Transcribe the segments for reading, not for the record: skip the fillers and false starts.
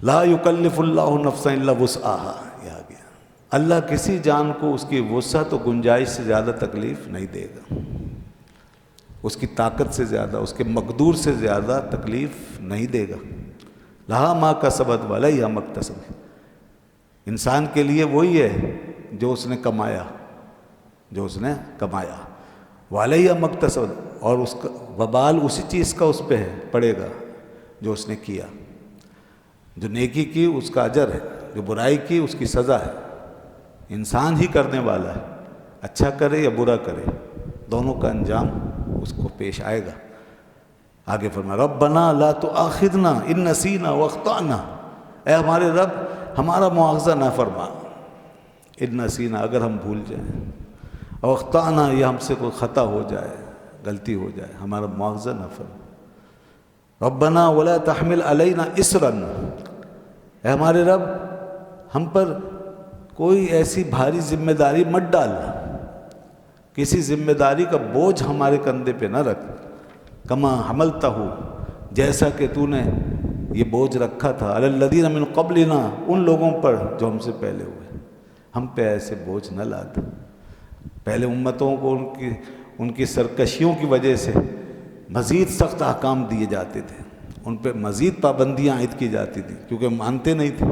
لا یکلف اللہ نفسا الا وسعها، یہ آ گیا۔ اللہ کسی جان کو اس کی وسعت و گنجائش سے زیادہ تکلیف نہیں دے گا، اس کی طاقت سے زیادہ، اس کے مقدور سے زیادہ تکلیف نہیں دے گا۔ لہا ما کسبت وعلیہا ما اکتسبت، انسان کے لیے وہی ہے جو اس نے کمایا، جو اس نے کمایا، وعلیہا ما اکتسبت، اور اس کا وبال اسی چیز کا اس پہ ہے، پڑے گا جو اس نے کیا۔ جو نیکی کی اس کا اجر ہے، جو برائی کی اس کی سزا ہے۔ انسان ہی کرنے والا ہے، اچھا کرے یا برا کرے، دونوں کا انجام اس کو پیش آئے گا۔ آگے فرمایا ربنا لا تؤاخذنا ان نسینا واخطأنا، اے ہمارے رب ہمارا مواخذہ نہ فرما، ان نسینا اگر ہم بھول جائیں، اور اخطأنا یہ ہم سے کوئی خطا ہو جائے، غلطی ہو جائے، ہمارا مواخذہ نہ فرما۔ ربنا ولا تحمل علینا اسرا، اے ہمارے رب ہم پر کوئی ایسی بھاری ذمہ داری مت ڈال، کسی ذمہ داری کا بوجھ ہمارے کندھے پہ نہ رکھ، کما حملتہ، جیسا کہ تو نے یہ بوجھ رکھا تھا، علی الذین من قبلنا، ان لوگوں پر جو ہم سے پہلے ہوئے، ہم پہ ایسے بوجھ نہ لاد۔ پہلے امتوں کو ان کی سرکشیوں کی وجہ سے مزید سخت احکام دیے جاتے تھے، ان پہ مزید پابندیاں عائد کی جاتی تھیں، کیونکہ مانتے نہیں تھے،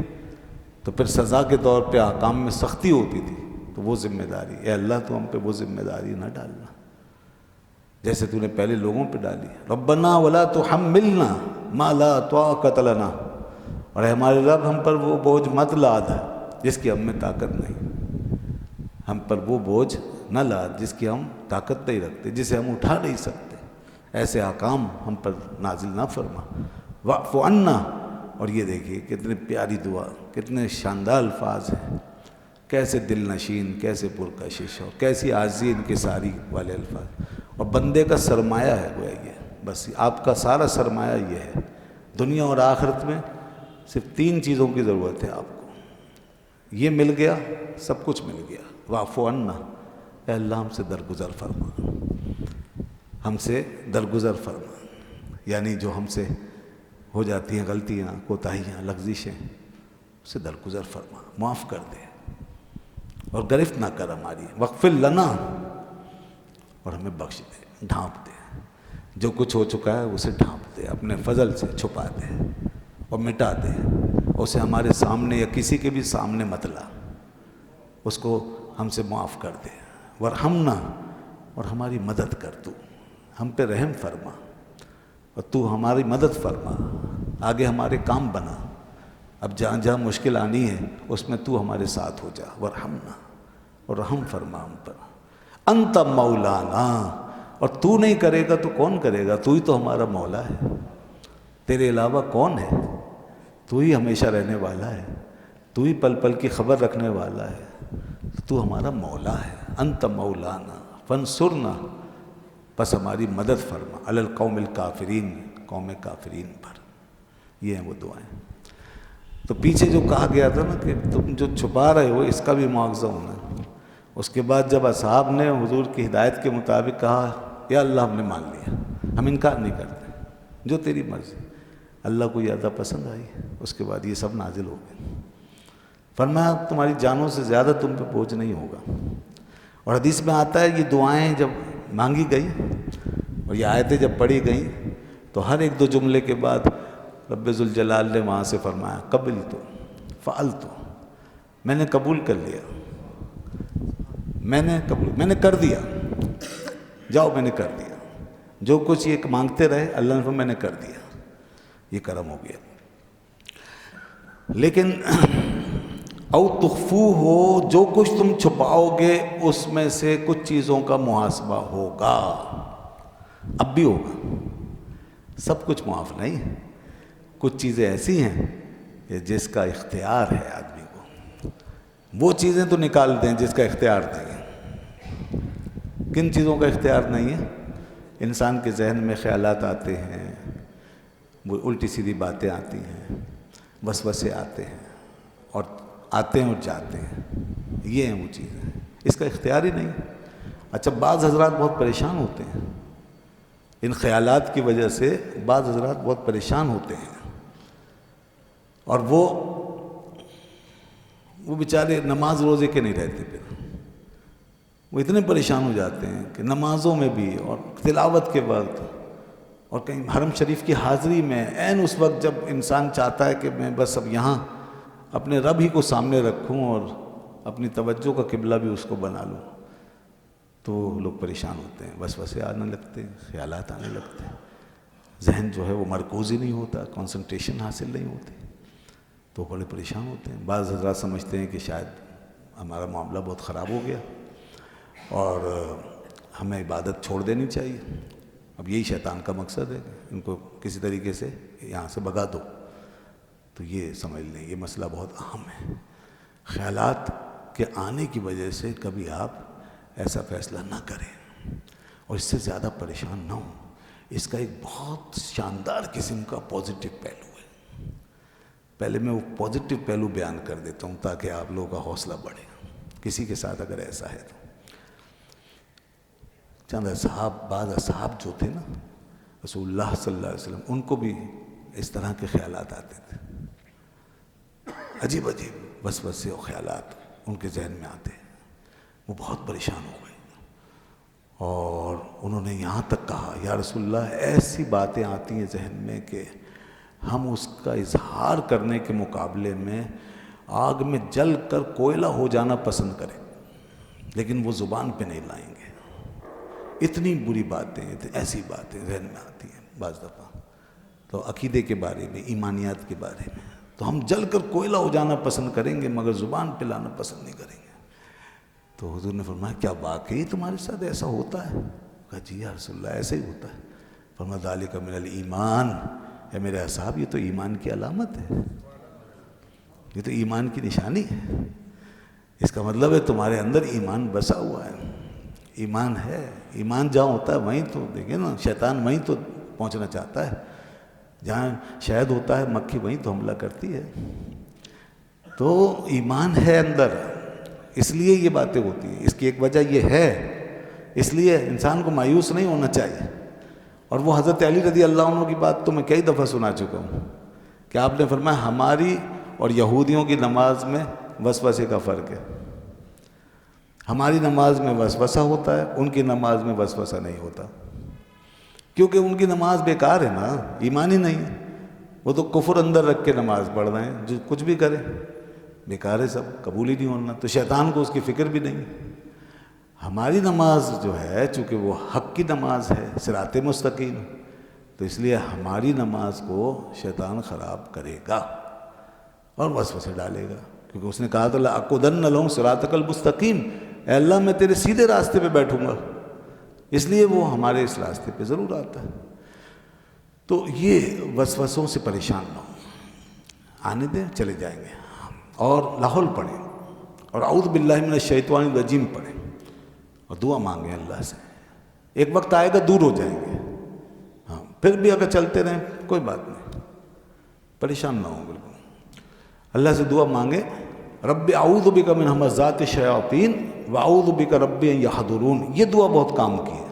تو پھر سزا کے طور پہ احکام میں سختی ہوتی تھی۔ تو وہ ذمہ داری، اے اللہ تو ہم پہ وہ ذمہ داری نہ ڈالنا جیسے تو نے پہلے لوگوں پہ ڈالی۔ ربنا ولا تحملنا ما لا طاقت لنا، اور اے ہمارے رب ہم پر وہ بوجھ مت لاد جس کی ہم میں طاقت نہیں، ہم پر وہ بوجھ نہ لاد جس کی ہم طاقت نہیں رکھتے، جسے ہم اٹھا نہیں سکتے، ایسے احکام ہم پر نازل نہ فرما۔ واعف عنا، اور یہ دیکھیے کتنی پیاری دعا، کتنے شاندار الفاظ ہیں، کیسے دل نشین، کیسے پرکشش، اور کیسی عاجزی انکساری والے الفاظ۔ اور بندے کا سرمایہ ہے گویا یہ، بس آپ کا سارا سرمایہ یہ ہے، دنیا اور آخرت میں صرف 3 چیزوں کی ضرورت ہے آپ کو، یہ مل گیا سب کچھ مل گیا۔ واعف عنا، اے اللہ ہم سے درگزر فرما، ہم سے درگزر فرما، یعنی جو ہم سے ہو جاتی ہیں غلطیاں، کوتاہیاں، لغزشیں، اسے درگزر فرما، معاف کر دے اور گرفت نہ کر ہماری۔ واغفر لنا، اور ہمیں بخش دے، ڈھانپ دے، جو کچھ ہو چکا ہے اسے ڈھانپ دے، اپنے فضل سے چھپا دے اور مٹا دے، اسے ہمارے سامنے یا کسی کے بھی سامنے مت لا، اس کو ہم سے معاف کر دے۔ ورحمنا، اور ہماری مدد کر، تو ہم پہ رحم فرما اور تو ہماری مدد فرما، آگے ہمارے کام بنا، اب جہاں جہاں مشکل آنی ہے اس میں تو ہمارے ساتھ ہو جا۔ ورحمنا، اور رحم فرما ہم پر۔ انت مولانا، اور تو نہیں کرے گا تو کون کرے گا، تو ہی تو ہمارا مولا ہے، تیرے علاوہ کون ہے، تو ہی ہمیشہ رہنے والا ہے، تو ہی پل پل کی خبر رکھنے والا ہے، تو ہمارا مولا ہے۔ انت مولانا فانصرنا، بس ہماری مدد فرما، علی القوم الکافرین، قوم کافرین پر۔ یہ ہیں وہ دعائیں۔ تو پیچھے جو کہا گیا تھا نا کہ تم جو چھپا رہے ہو اس کا بھی معاوضہ ہونا ہے، اس کے بعد جب اصحاب نے حضور کی ہدایت کے مطابق کہا یا اللہ ہم نے مان لیا، ہم انکار نہیں کرتے، جو تیری مرضی، اللہ کو یہ ادا پسند آئی، اس کے بعد یہ سب نازل ہو گئے۔ فرمایا تمہاری جانوں سے زیادہ تم پہ بوجھ نہیں ہوگا۔ اور حدیث میں آتا ہے یہ دعائیں جب مانگی گئی اور یہ آیتیں جب پڑھی گئیں تو ہر 1-2 جملے کے بعد رب ذوالجلال نے وہاں سے فرمایا قبلت، فعلت، میں نے قبول کر لیا، میں نے کر دیا، جاؤ میں نے کر دیا، جو کچھ یہ مانگتے رہے اللہ نے فرمایا میں نے کر دیا، یہ کرم ہو گیا۔ لیکن او تخفو ہو، جو کچھ تم چھپاؤ گے اس میں سے کچھ چیزوں کا محاسبہ ہوگا، اب بھی ہوگا، سب کچھ معاف نہیں ہے، کچھ چیزیں ایسی ہیں کہ جس کا اختیار ہے آدمی کو، وہ چیزیں تو نکال دیں جس کا اختیار نہیں ہے۔ کن چیزوں کا اختیار نہیں ہے؟ انسان کے ذہن میں خیالات آتے ہیں، وہ الٹی سیدھی باتیں آتی ہیں، وسوسے آتے ہیں اور اور جاتے ہیں، یہ ہیں وہ چیزیں، اس کا اختیار ہی نہیں۔ اچھا بعض حضرات بہت پریشان ہوتے ہیں ان خیالات کی وجہ سے، بعض حضرات بہت پریشان ہوتے ہیں اور وہ بیچارے نماز روزے کے نہیں رہتے، پھر وہ اتنے پریشان ہو جاتے ہیں کہ نمازوں میں بھی اور تلاوت کے وقت اور کہیں حرم شریف کی حاضری میں عین اس وقت جب انسان چاہتا ہے کہ میں بس اب یہاں اپنے رب ہی کو سامنے رکھوں اور اپنی توجہ کا قبلہ بھی اس کو بنا لوں، تو لوگ پریشان ہوتے ہیں، وسوسے آنے لگتے ہیں، خیالات آنے لگتے ہیں، ذہن جو ہے وہ مرکوز ہی نہیں ہوتا، کنسنٹریشن حاصل نہیں ہوتی، تو بڑے پریشان ہوتے ہیں۔ بعض حضرات سمجھتے ہیں کہ شاید ہمارا معاملہ بہت خراب ہو گیا اور ہمیں عبادت چھوڑ دینی چاہیے، اب یہی شیطان کا مقصد ہے کہ ان کو کسی طریقے سے یہاں سے بھگا دو۔ تو یہ سمجھ لیں یہ مسئلہ بہت اہم ہے، خیالات کے آنے کی وجہ سے کبھی آپ ایسا فیصلہ نہ کریں اور اس سے زیادہ پریشان نہ ہوں۔ اس کا ایک بہت شاندار قسم کا پازیٹیو پہلو ہے، پہلے میں وہ پازیٹیو پہلو بیان کر دیتا ہوں تاکہ آپ لوگوں کا حوصلہ بڑھے، کسی کے ساتھ اگر ایسا ہے تو۔ چند بعض اصحاب جو تھے نا رسول اللہ صلی اللہ علیہ وسلم، ان کو بھی اس طرح کے خیالات آتے تھے، عجیب عجیب وسوسے اور خیالات ان کے ذہن میں آتے ہیں، وہ بہت پریشان ہو گئے اور انہوں نے یہاں تک کہا یا رسول اللہ ایسی باتیں آتی ہیں ذہن میں کہ ہم اس کا اظہار کرنے کے مقابلے میں آگ میں جل کر کوئلہ ہو جانا پسند کریں، لیکن وہ زبان پہ نہیں لائیں گے۔ اتنی بری باتیں، ایسی باتیں ذہن میں آتی ہیں بعض دفعہ، تو عقیدے کے بارے میں، ایمانیات کے بارے میں، تو ہم جل کر کوئلہ ہو جانا پسند کریں گے مگر زبان پہ لانا پسند نہیں کریں گے۔ تو حضور نے فرمایا کیا واقعی تمہارے ساتھ ایسا ہوتا ہے؟ کہا جی یا رسول اللہ ایسا ہی ہوتا ہے۔ فرمایا ذالک من الایمان، اے میرے اصحاب یہ تو ایمان کی علامت ہے، یہ تو ایمان کی نشانی ہے، اس کا مطلب ہے تمہارے اندر ایمان بسا ہوا ہے، ایمان ہے، ایمان جہاں ہوتا ہے وہیں تو دیکھیں نا شیطان وہیں تو پہنچنا چاہتا ہے، جہاں شہد ہوتا ہے مکھی وہیں تو حملہ کرتی ہے، تو ایمان ہے اندر، اس لیے یہ باتیں ہوتی ہیں، اس کی ایک وجہ یہ ہے، اس لیے انسان کو مایوس نہیں ہونا چاہیے۔ اور وہ حضرت علی رضی اللہ عنہ کی بات تو میں کئی دفعہ سنا چکا ہوں کہ آپ نے فرمایا ہماری اور یہودیوں کی نماز میں وسوسے کا فرق ہے، ہماری نماز میں وسوسہ ہوتا ہے، ان کی نماز میں وسوسہ نہیں ہوتا، کیونکہ ان کی نماز بیکار ہے نا، ایمان ہی نہیں ہے، وہ تو کفر اندر رکھ کے نماز پڑھ رہے ہیں، جو کچھ بھی کرے بیکار ہے، سب قبول ہی نہیں ہونا، تو شیطان کو اس کی فکر بھی نہیں۔ ہماری نماز جو ہے چونکہ وہ حق کی نماز ہے، صراط مستقیم، تو اس لیے ہماری نماز کو شیطان خراب کرے گا اور وسوسے ڈالے گا، کیونکہ اس نے کہا تھا لَأَقْعُدَنَّ لَهُمْ صِرَاطَكَ الْمُسْتَقِيمَ، اے اللہ میں تیرے سیدھے راستے پہ بیٹھوں گا، اس لیے وہ ہمارے اس راستے پہ ضرور آتا ہے۔ تو یہ وسوسوں سے پریشان نہ ہوں، آنے دیں، چلے جائیں گے، اور لاحول پڑھیں اور اعوذ باللہ من الشیطان الرجیم پڑھیں اور دعا مانگیں اللہ سے، ایک وقت آئے گا دور ہو جائیں گے، ہاں پھر بھی اگر چلتے رہیں کوئی بات نہیں، پریشان نہ ہوں بالکل، اللہ سے دعا مانگیں رب اعوذ بک من ہمزات الشیاطین واعوذ بک رب ان یحضرون، یہ دعا بہت کام کی ہے،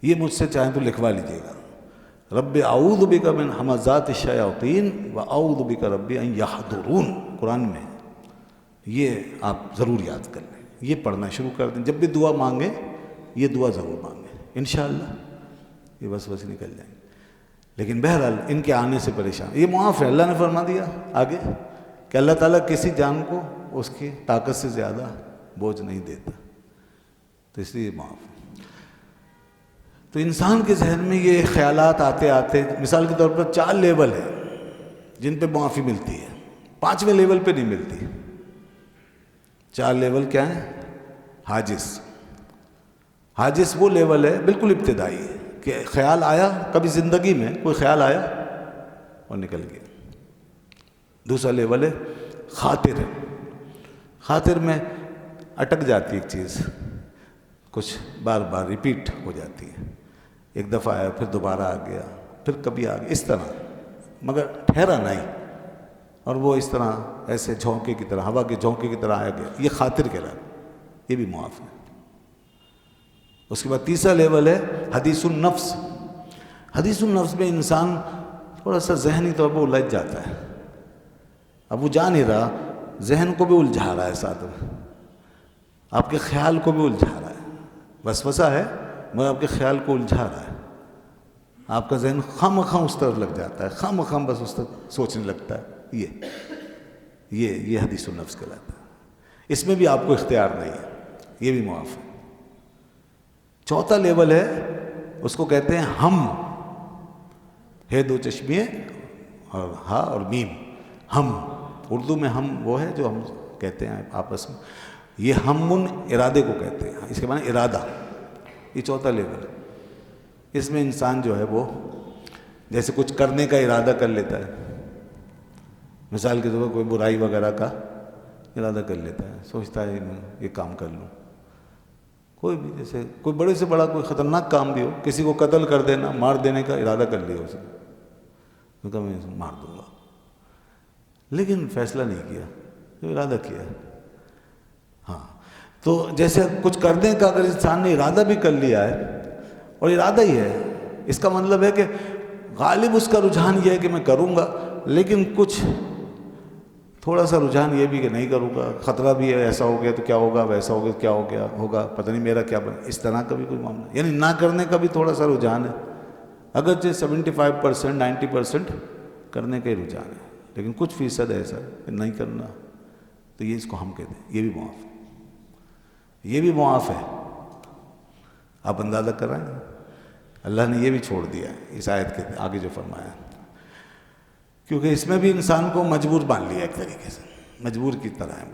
یہ مجھ سے چاہیں تو لکھوا لیجیے گا، رب اعوذ بک من ہمزات الشیاطین واعوذ بک رب ان یحضرون، قرآن میں یہ آپ ضرور یاد کر لیں، یہ پڑھنا شروع کر دیں، جب بھی دعا مانگیں یہ دعا ضرور مانگیں، انشاءاللہ یہ وسوسے نکل جائیں گے۔ لیکن بہرحال ان کے آنے سے پریشان، یہ معاف ہے، اللہ نے فرما دیا آگے کہ اللہ تعالیٰ کسی جان کو اس کی طاقت سے زیادہ بوجھ نہیں دیتا، تو اس لیے معاف ہے۔ تو انسان کے ذہن میں یہ خیالات آتے آتے، مثال کے طور پر 4 لیول ہیں جن پہ معافی ملتی ہے، 5ویں لیول پہ نہیں ملتی۔ 4 لیول کیا ہیں؟ حاجز، حاجز وہ لیول ہے بالکل ابتدائی ہے کہ خیال آیا، کبھی زندگی میں کوئی خیال آیا اور نکل گیا۔ دوسرا لیول ہے خاطر، خاطر میں اٹک جاتی ایک چیز، کچھ بار بار ریپیٹ ہو جاتی ہے، ایک دفعہ آیا پھر دوبارہ آ گیا، پھر کبھی آ گیا، اس طرح، مگر ٹھہرا نہیں، اور وہ اس طرح ایسے جھونکے کی طرح، ہوا کے جھونکے کی طرح آیا گیا، یہ خاطر کہلاتا ہے، یہ بھی معاف ہے۔ اس کے بعد تیسرا لیول ہے حدیث النفس۔ حدیث النفس میں انسان تھوڑا سا ذہنی طور پر الجھ جاتا ہے، اب وہ جا نہیں رہا، ذہن کو بھی الجھا رہا ہے، ساتھ میں آپ کے خیال کو بھی الجھا رہا ہے، وسوسہ ہے مگر آپ کے خیال کو الجھا رہا ہے، آپ کا ذہن خواہ اس طرف لگ جاتا ہے، خواہ بس اس طرف سوچنے لگتا ہے۔ یہ حدیث النفس کہلاتا ہے۔ اس میں بھی آپ کو اختیار نہیں ہے، یہ بھی معاف ہے۔ چوتھا لیول ہے، اس کو کہتے ہیں ہم، ہے دو چشمیے اور ہا اور میم، ہم۔ اردو میں ہم وہ ہے جو ہم کہتے ہیں آپس میں، یہ ہمن ارادے کو کہتے ہیں، اس کے معنی ارادہ۔ یہ چوتھا لیول ہے۔ اس میں انسان جو ہے وہ جیسے کچھ کرنے کا ارادہ کر لیتا ہے، مثال کے طور پر کوئی برائی وغیرہ کا ارادہ کر لیتا ہے، سوچتا ہے میں یہ کام کر لوں، کوئی بھی، جیسے کوئی بڑے سے بڑا کوئی خطرناک کام بھی ہو، کسی کو قتل کر دینا، مار دینے کا ارادہ کر لیا اسے، میں کہا میں اسے مار دوں گا، لیکن فیصلہ نہیں کیا، جو ارادہ کیا۔ ہاں، تو جیسے کچھ کرنے کا اگر انسان نے ارادہ بھی کر لیا ہے، اور ارادہ ہی ہے، اس کا مطلب ہے کہ غالب اس کا رجحان یہ ہے کہ میں کروں گا، لیکن کچھ تھوڑا سا رجحان یہ بھی کہ نہیں کروں گا، خطرہ بھی ہے، ایسا ہو گیا تو کیا ہوگا، ویسا ہو گیا تو کیا ہوگا، پتہ نہیں میرا کیا بنے، اس طرح کا بھی کوئی معاملہ، یعنی نہ کرنے کا بھی تھوڑا سا رجحان ہے، اگرچہ 75% 90% کرنے کا ہی رجحان ہے، لیکن کچھ فیصد ایسا ہے کہ نہیں کرنا، تو یہ اس کو ہم کہتے ہیں، یہ بھی معاف ہے، یہ بھی معاف ہے۔ آپ اندازہ کر رہے ہیں، اللہ نے یہ بھی چھوڑ دیا ہے اس آیت کے آگے جو فرمایا، کیونکہ اس میں بھی انسان کو مجبور مان لیا ایک طریقے سے، مجبور کی طرح ہے۔